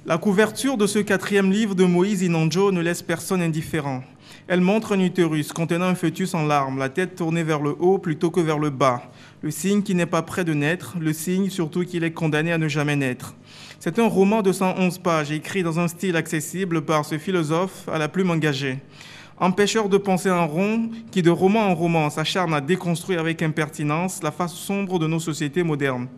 La couverture de ce 4e livre de Moïse Inonjo ne laisse personne indifférent. Elle montre un utérus contenant un fœtus en larmes, la tête tournée vers le haut plutôt que vers le bas. Le signe qui n'est pas prêt de naître, le signe surtout qu'il est condamné à ne jamais naître. C'est un roman de 111 pages, écrit dans un style accessible par ce philosophe à la plume engagée. Empêcheur de penser en rond, qui de roman en roman s'acharne à déconstruire avec impertinence la face sombre de nos sociétés modernes.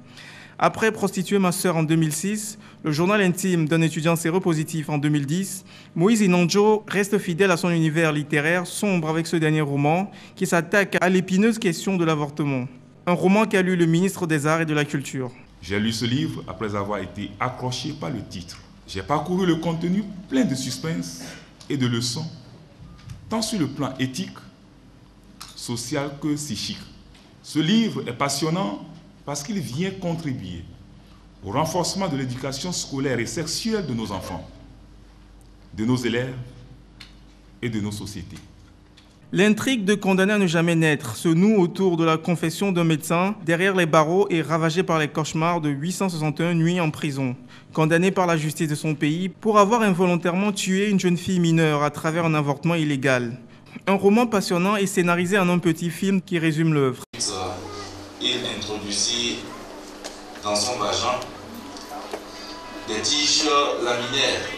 Après Prostituer ma sœur en 2006, le journal intime d'un étudiant séropositif en 2010, Moïse Inonjo reste fidèle à son univers littéraire sombre avec ce dernier roman qui s'attaque à l'épineuse question de l'avortement. Un roman qu'a lu le ministre des Arts et de la Culture. J'ai lu ce livre après avoir été accroché par le titre. J'ai parcouru le contenu plein de suspense et de leçons, tant sur le plan éthique, social que psychique. Ce livre est passionnant parce qu'il vient contribuer au renforcement de l'éducation scolaire et sexuelle de nos enfants, de nos élèves et de nos sociétés. L'intrigue de Condamné à ne jamais naître se noue autour de la confession d'un médecin derrière les barreaux et ravagé par les cauchemars de 861 nuits en prison, condamné par la justice de son pays pour avoir involontairement tué une jeune fille mineure à travers un avortement illégal. Un roman passionnant et scénarisé en un petit film qui résume l'œuvre. Il introduisit dans son vagin des tiges laminaires.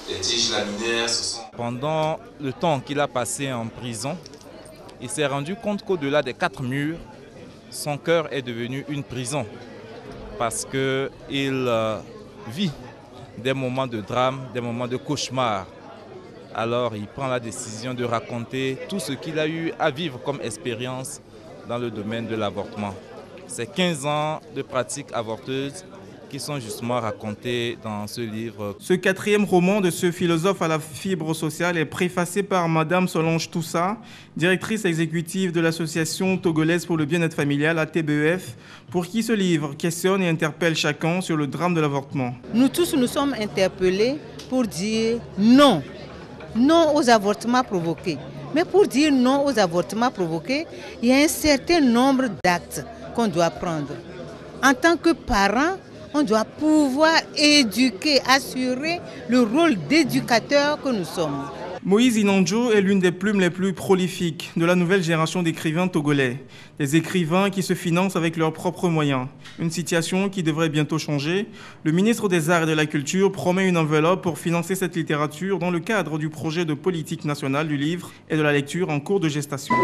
Les tiges laminaires, ce sont... Pendant le temps qu'il a passé en prison, il s'est rendu compte qu'au-delà des 4 murs, son cœur est devenu une prison. Parce qu'il vit des moments de drame, des moments de cauchemar. Alors il prend la décision de raconter tout ce qu'il a eu à vivre comme expérience dans le domaine de l'avortement. C'est 15 ans de pratique avorteuse qui sont justement racontés dans ce livre. Ce 4e roman de ce philosophe à la fibre sociale est préfacé par Madame Solange Toussa, directrice exécutive de l'Association togolaise pour le bien-être familial, ATBEF, pour qui ce livre questionne et interpelle chacun sur le drame de l'avortement. Nous tous nous sommes interpellés pour dire non, non aux avortements provoqués. Mais pour dire non aux avortements provoqués, il y a un certain nombre d'actes qu'on doit prendre. En tant que parents, on doit pouvoir éduquer, assurer le rôle d'éducateur que nous sommes. Moïse Inonjo est l'une des plumes les plus prolifiques de la nouvelle génération d'écrivains togolais. Des écrivains qui se financent avec leurs propres moyens. Une situation qui devrait bientôt changer. Le ministre des Arts et de la Culture promet une enveloppe pour financer cette littérature dans le cadre du projet de politique nationale du livre et de la lecture en cours de gestation.